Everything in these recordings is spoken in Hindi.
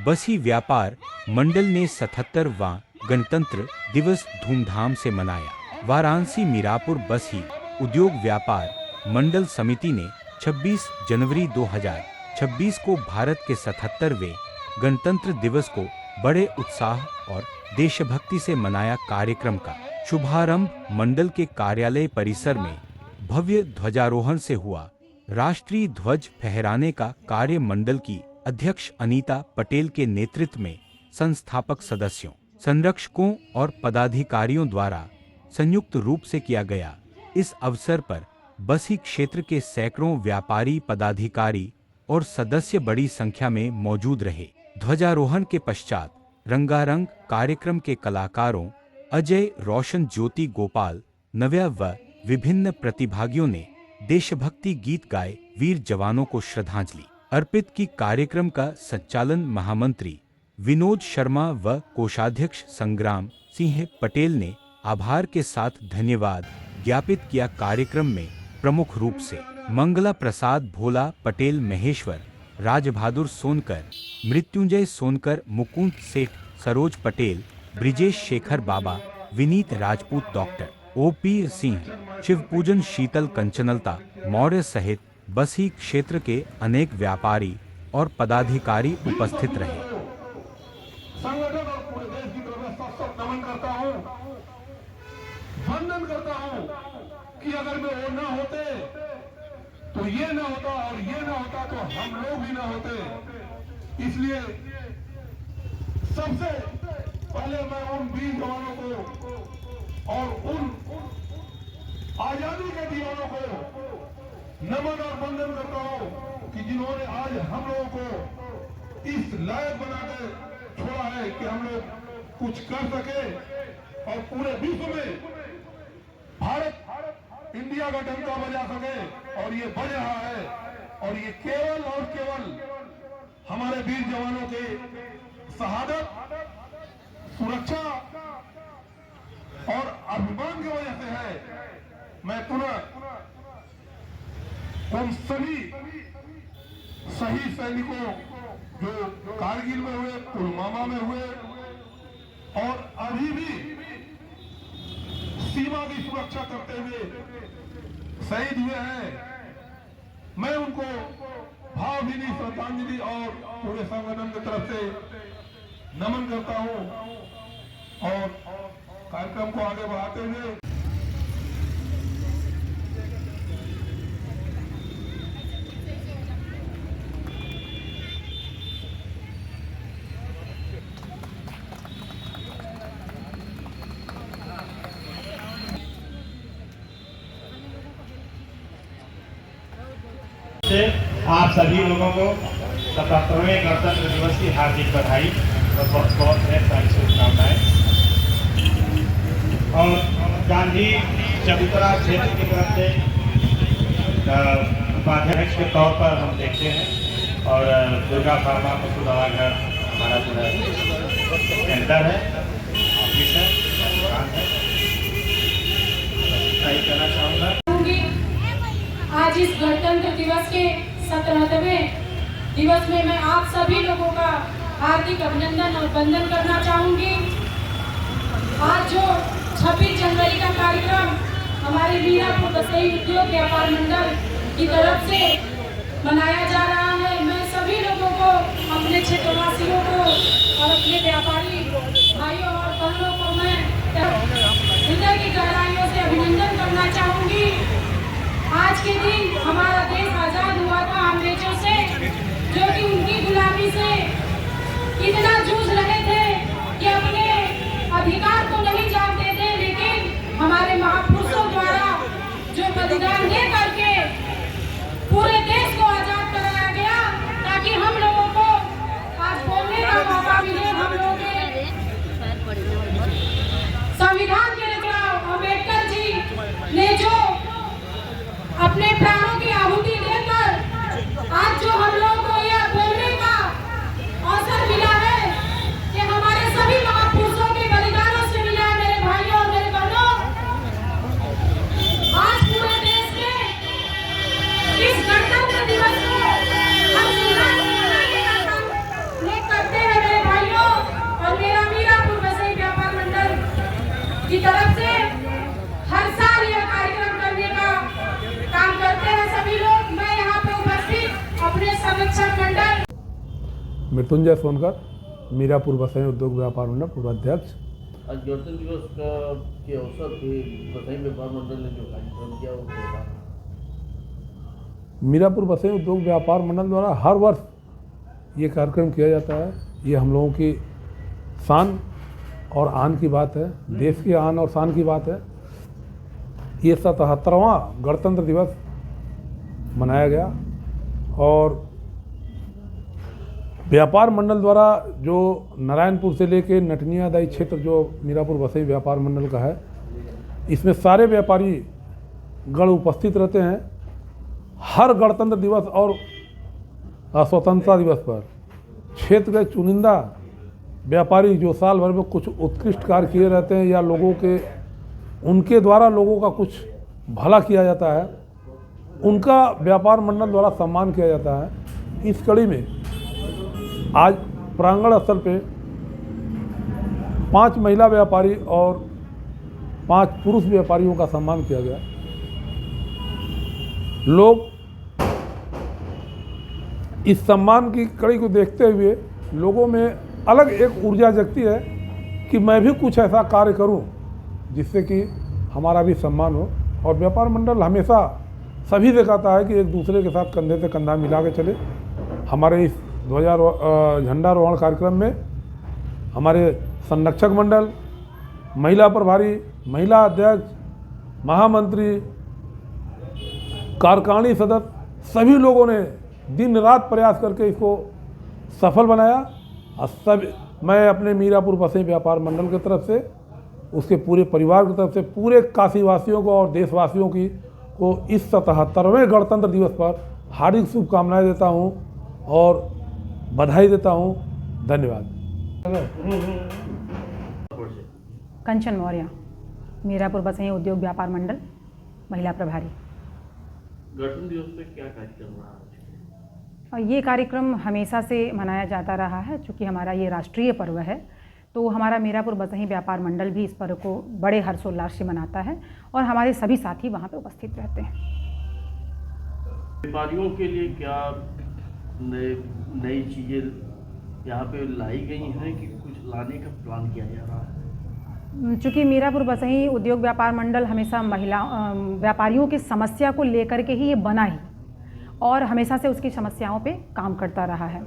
बसी व्यापार मंडल ने 77वां गणतंत्र दिवस धूमधाम से मनाया। वाराणसी मीरापुर बसी उद्योग व्यापार मंडल समिति ने 26 जनवरी 2026 को भारत के 77वें गणतंत्र दिवस को बड़े उत्साह और देशभक्ति से मनाया। कार्यक्रम का शुभारंभ मंडल के कार्यालय परिसर में भव्य ध्वजारोहण से हुआ। राष्ट्रीय ध्वज फहराने का कार्य मंडल की अध्यक्ष अनीता पटेल के नेतृत्व में संस्थापक सदस्यों, संरक्षकों और पदाधिकारियों द्वारा संयुक्त रूप से किया गया। इस अवसर पर बसी क्षेत्र के सैकड़ों व्यापारी, पदाधिकारी और सदस्य बड़ी संख्या में मौजूद रहे। ध्वजारोहण के पश्चात रंगारंग कार्यक्रम के कलाकारों अजय, रोशन, ज्योति, गोपाल, नव्या व विभिन्न प्रतिभागियों ने देशभक्ति गीत गाए, वीर जवानों को श्रद्धांजलि अर्पित की। कार्यक्रम का संचालन महामंत्री विनोद शर्मा व कोषाध्यक्ष संग्राम सिंह पटेल ने आभार के साथ धन्यवाद ज्ञापित किया। कार्यक्रम में प्रमुख रूप से मंगला प्रसाद भोला, पटेल महेश्वर, राजबहादुर सोनकर, मृत्युंजय सोनकर, मुकुंद सेठ, सरोज पटेल, ब्रिजेश शेखर बाबा, विनीत राजपूत, डॉक्टर OP सिंह, शिवपूजन शीतल, कंचनलता मौर्य सहित बसी क्षेत्र के अनेक व्यापारी और पदाधिकारी उपस्थित रहे। संगठन और पूरे देश की व्यवस्था नमन करता हूं, वंदन करता हूं कि अगर मैं वो ना होते तो ये ना होता और ये ना होता तो हम लोग भी ना होते। इसलिए सबसे पहले मैं उन वीर जवानों को और उन आजादी के दीवानों को नमन और वंदन करता हूं कि जिन्होंने आज हम लोगों को इस लायक बनाकर छोड़ा है कि हम लोग कुछ कर सके और पूरे विश्व में भारत इंडिया का डंका बजा सके। और ये बज रहा है और ये केवल और केवल हमारे वीर जवानों के शहादत, सुरक्षा और अभिमान की वजह से है। मैं पुनः उन सभी शहीद सैनिकों जो कारगिल में हुए, पुलवामा में हुए और अभी भी सीमा की सुरक्षा करते हुए शहीद हुए हैं, मैं उनको भावभीनी श्रद्धांजलि और पूरे संगठन की तरफ से नमन करता हूं। और कार्यक्रम को आगे बढ़ाते हुए आप सभी लोगों को 77वें गणतंत्र दिवस की हार्दिक बधाई और बहुत बहुत ढेर सारी शुभकामनाएं। और गांधी चबूतरा क्षेत्र की तरफ से उपाध्यक्ष के तौर पर हम देखते हैं और दुर्गा फार्मा पशु दवा घर हमारा जो है सेंटर है, ऑफिस है, दुकान है। कहना चाहूँगा आज इस गणतंत्र दिवस के 77वें दिवस में मैं आप सभी लोगों का हार्दिक अभिनंदन और वंदन करना चाहूंगी। आज जो 26 जनवरी का कार्यक्रम हमारे मीरापुर बसई उद्योग व्यापार मंडल की तरफ से मनाया जा रहा है, मैं सभी लोगों को, अपने क्षेत्रवासियों को और अपने व्यापारी भाइयों और बहनों को मैं हृदय की गहराइयों से अभिनंदन करना चाहूंगी। आज के दिन हमारा देश आजाद हुआ था अंग्रेजों से, जो कि उनकी गुलामी से इतना जूझ रहे थे कि अपने अधिकार को नहीं जानते थे, लेकिन हमारे महापुरुषों द्वारा जो बलिदान दे करके पूरे देश को आजाद कराया गया, ताकि हम लोगों को आज बोलने का मौका मिले। हम लोग संविधान के रचनाव अम्बेडकर जी ने जो अपने प्राणों की आहुति देकर आज जो हम लोगों को यह बोलने का अवसर मिला है, कि हमारे सभी महापुरुषों के बलिदानों से मिला है। मेरे भाइयों और मेरे बहनों, आज पूरे देश में इस गणतंत्र दिवस को हम करते हैं। मृत्युंजय सोनकर, मीरापुर बसई उद्योग व्यापार मंडल पूर्वाध्यक्ष। आज गणतंत्र दिवस के अवसर पे बसई व्यापार मंडल ने जो कार्यक्रम किया वो क्या? मीरापुर बसई उद्योग व्यापार मंडल द्वारा हर वर्ष ये कार्यक्रम किया जाता है। ये हम लोगों की शान और आन की बात है, देश की आन और शान की बात है। ये 77वां गणतंत्र दिवस मनाया गया और व्यापार मंडल द्वारा जो नारायणपुर से लेके नटनियादाई क्षेत्र जो मीरापुर बसई व्यापार मंडल का है, इसमें सारे व्यापारी गण उपस्थित रहते हैं। हर गणतंत्र दिवस और स्वतंत्रता दिवस पर क्षेत्र के चुनिंदा व्यापारी जो साल भर में कुछ उत्कृष्ट कार्य किए रहते हैं या लोगों के उनके द्वारा लोगों का कुछ भला किया जाता है, उनका व्यापार मंडल द्वारा सम्मान किया जाता है। इस कड़ी में आज प्रांगण स्तर पे 5 महिला व्यापारी और 5 पुरुष व्यापारियों का सम्मान किया गया। लोग इस सम्मान की कड़ी को देखते हुए लोगों में अलग एक ऊर्जा जगती है कि मैं भी कुछ ऐसा कार्य करूं जिससे कि हमारा भी सम्मान हो। और व्यापार मंडल हमेशा सभी से कहता है कि एक दूसरे के साथ कंधे से कंधा मिला के चले। हमारे इस झंडारोहण कार्यक्रम में हमारे संरक्षक मंडल, महिला प्रभारी, महिला अध्यक्ष, महामंत्री, कार्यकारिणी सदस्य सभी लोगों ने दिन रात प्रयास करके इसको सफल बनाया। और सब मैं अपने मीरापुर बसई व्यापार मंडल की तरफ से, उसके पूरे परिवार की तरफ से पूरे काशीवासियों को और देशवासियों को इस 77वें गणतंत्र दिवस पर हार्दिक शुभकामनाएं देता हूं और बधाई देता हूं। धन्यवाद। कंचन मौर्य, मीरापुर बसई उद्योग व्यापार मंडल महिला प्रभारी। गणतंत्र दिवस पे क्या कार्यक्रम रहा? और ये कार्यक्रम हमेशा से मनाया जाता रहा है, चूँकि हमारा ये राष्ट्रीय पर्व है, तो हमारा मीरापुर बसई व्यापार मंडल भी इस पर्व को बड़े हर्षोल्लास से मनाता है और हमारे सभी साथी वहाँ पे उपस्थित रहते हैं। व्यापारियों के लिए क्या नई चीज़ें यहाँ पे लाई गई हैं कि कुछ लाने का प्लान किया जा रहा है? चूँकि मीरापुर बसई उद्योग व्यापार मंडल हमेशा महिला व्यापारियों की समस्या को लेकर के ही ये बना ही और हमेशा से उसकी समस्याओं पे काम करता रहा है।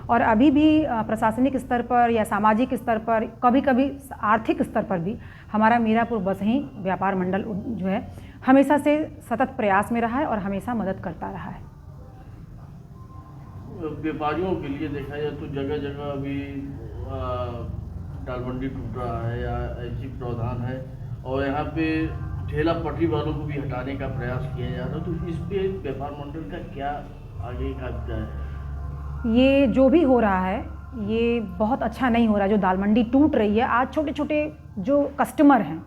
और अभी भी प्रशासनिक स्तर पर या सामाजिक स्तर पर, कभी कभी आर्थिक स्तर पर भी हमारा मीरापुर बसई व्यापार मंडल जो है हमेशा से सतत प्रयास में रहा है और हमेशा मदद करता रहा है। व्यापारियों के लिए देखा जाए तो जगह जगह अभी दालमंडी टूट रहा है या ऐसी प्रावधान है और यहाँ पे ठेला पटरी वालों को भी हटाने का प्रयास किया जा रहा है, तो इस पे व्यापार मंडल का क्या आगे का है? ये जो भी हो रहा है ये बहुत अच्छा नहीं हो रहा। जो दालमंडी टूट रही है, आज छोटे छोटे जो कस्टमर हैं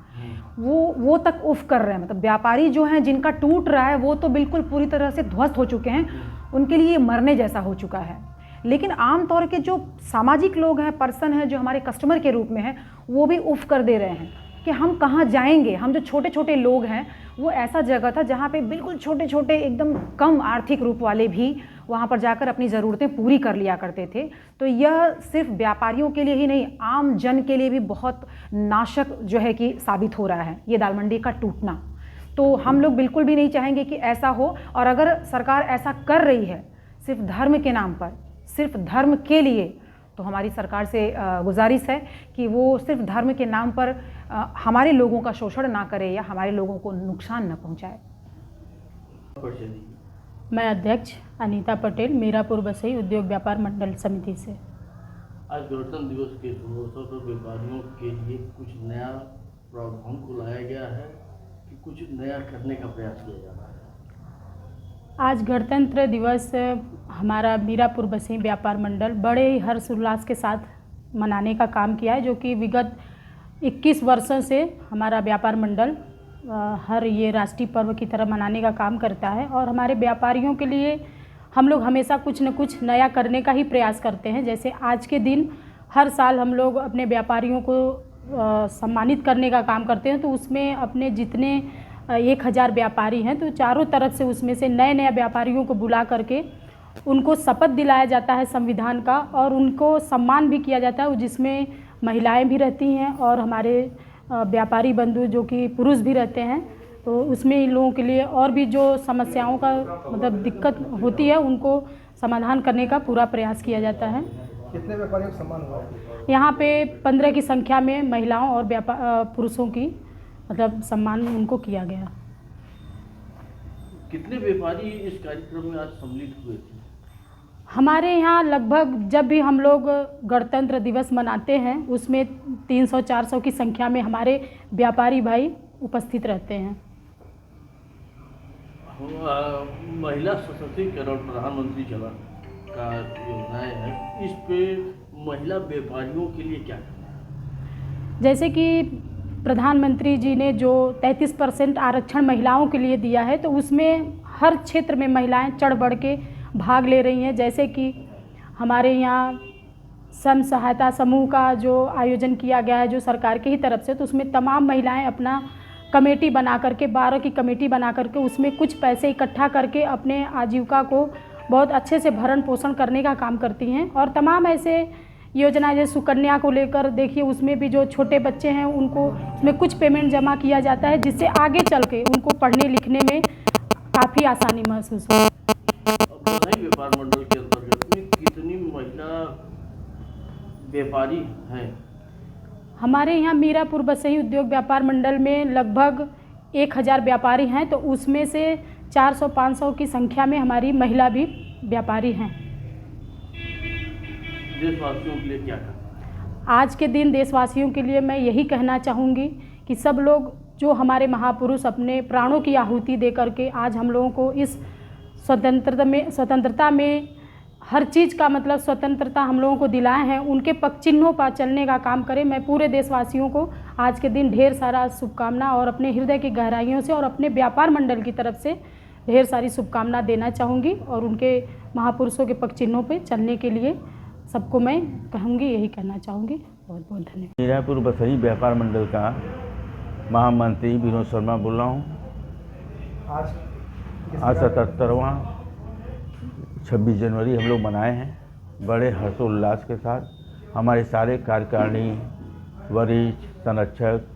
वो तक उफ कर रहे हैं। मतलब व्यापारी जो हैं जिनका टूट रहा है वो तो बिल्कुल पूरी तरह से ध्वस्त हो चुके हैं, उनके लिए मरने जैसा हो चुका है। लेकिन आम तौर के जो सामाजिक लोग हैं, पर्सन हैं, जो हमारे कस्टमर के रूप में हैं, वो भी उफ कर दे रहे हैं कि हम कहाँ जाएंगे। हम जो छोटे छोटे लोग हैं, वो ऐसा जगह था जहाँ पे बिल्कुल छोटे छोटे एकदम कम आर्थिक रूप वाले भी वहाँ पर जाकर अपनी ज़रूरतें पूरी कर लिया करते थे। तो यह सिर्फ व्यापारियों के लिए ही नहीं, आम जन के लिए भी बहुत नाशक जो है कि साबित हो रहा है ये दालमंडी का टूटना। तो हम लोग बिल्कुल भी नहीं चाहेंगे कि ऐसा हो। और अगर सरकार ऐसा कर रही है सिर्फ धर्म के नाम पर, सिर्फ धर्म के लिए, तो हमारी सरकार से गुजारिश है कि वो सिर्फ धर्म के नाम पर हमारे लोगों का शोषण ना करे या हमारे लोगों को नुकसान न पहुंचाए। मैं अध्यक्ष अनीता पटेल, मीरापुर बसई उद्योग व्यापार मंडल समिति से। आज गणतंत्र दिवस के शुभ अवसर पर व्यापारियों के लिए कुछ नया प्रावधान को लाया गया है कि कुछ नया करने का प्रयास किया जा रहा है? आज गणतंत्र दिवस हमारा मीरापुर बसई व्यापार मंडल बड़े ही हर्षोल्लास के साथ मनाने का काम किया है, जो कि विगत 21 वर्षों से हमारा व्यापार मंडल हर ये राष्ट्रीय पर्व की तरह मनाने का काम करता है। और हमारे व्यापारियों के लिए हम लोग हमेशा कुछ न कुछ नया करने का ही प्रयास करते हैं। जैसे आज के दिन हर साल हम लोग अपने व्यापारियों को सम्मानित करने का काम करते हैं, तो उसमें अपने जितने 1000 व्यापारी हैं तो चारों तरफ से उसमें से नए नए व्यापारियों को बुला करके उनको शपथ दिलाया जाता है संविधान का और उनको सम्मान भी किया जाता है, जिसमें महिलाएं भी रहती हैं और हमारे व्यापारी बंधु जो कि पुरुष भी रहते हैं। तो उसमें इन लोगों के लिए और भी जो समस्याओं का मतलब दिक्कत होती है उनको समाधान करने का पूरा प्रयास किया जाता है। कितने व्यापारियों का सम्मान हुआ है? यहाँ पे 15 की संख्या में महिलाओं और पुरुषों की मतलब सम्मान उनको किया गया। कितने व्यापारी इस कार्यक्रम में आज सम्मिलित हुए थे? हमारे यहाँ लगभग जब भी हम लोग गणतंत्र दिवस मनाते हैं उसमें 300-400 की संख्या में हमारे व्यापारी भाई उपस्थित रहते हैं। महिला सशक्तिकरण प्रधानमंत्री जन का योजनाएं है, इस पे महिला व्यापारियों के लिए क्या करना है? जैसे कि प्रधानमंत्री जी ने जो 33% आरक्षण महिलाओं के लिए दिया है तो उसमें हर क्षेत्र में महिलाएं चढ़ बढ़ के भाग ले रही हैं। जैसे कि हमारे यहाँ स्वयं सहायता समूह का जो आयोजन किया गया है जो सरकार की ही तरफ से, तो उसमें तमाम महिलाएं अपना कमेटी बना करके 12 की कमेटी बना करके उसमें कुछ पैसे इकट्ठा करके अपने आजीविका को बहुत अच्छे से भरण पोषण करने का काम करती हैं। और तमाम ऐसे योजना जैसे सुकन्या को लेकर देखिए, उसमें भी जो छोटे बच्चे हैं उनको उसमें कुछ पेमेंट जमा किया जाता है जिससे आगे चल के उनको पढ़ने लिखने में काफ़ी आसानी महसूस हो। बधाई व्यापार मंडल के अंतर्गत में कितनी महिला व्यापारी हैं? हमारे यहाँ मीरापुर बसई उद्योग व्यापार मंडल में लगभग 1000 व्यापारी हैं, तो उसमें से 400-500 की संख्या में हमारी महिला भी व्यापारी हैं। देशवासियों के लिए क्या कहना? आज के दिन देशवासियों के लिए मैं यही कहना चाहूँगी कि सब लोग जो हमारे महापुरुष अपने प्राणों की आहुति दे करके आज हम लोगों को इस स्वतंत्रता में हर चीज़ का मतलब स्वतंत्रता हम लोगों को दिलाए हैं, उनके पग चिन्हों पर चलने का काम करें। मैं पूरे देशवासियों को आज के दिन ढेर सारा शुभकामना और अपने हृदय की गहराइयों से और अपने व्यापार मंडल की तरफ से ढेर सारी शुभकामना देना चाहूँगी और उनके महापुरुषों के पग चिन्हों पर चलने के लिए सबको मैं कहूँगी, यही कहना चाहूँगी। बहुत बहुत धन्यवाद। मीरापुर बसई व्यापार मंडल का महामंत्री विनोद शर्मा बोल रहा हूँ। आज 77वां 26 जनवरी हम लोग मनाए हैं बड़े हर्षोल्लास के साथ। हमारे सारे कार्यकारिणी, वरिष्ठ, संरक्षक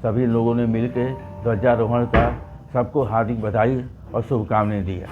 सभी लोगों ने मिलकर ध्वजारोहण का सबको हार्दिक बधाई और शुभकामनाएं दी है।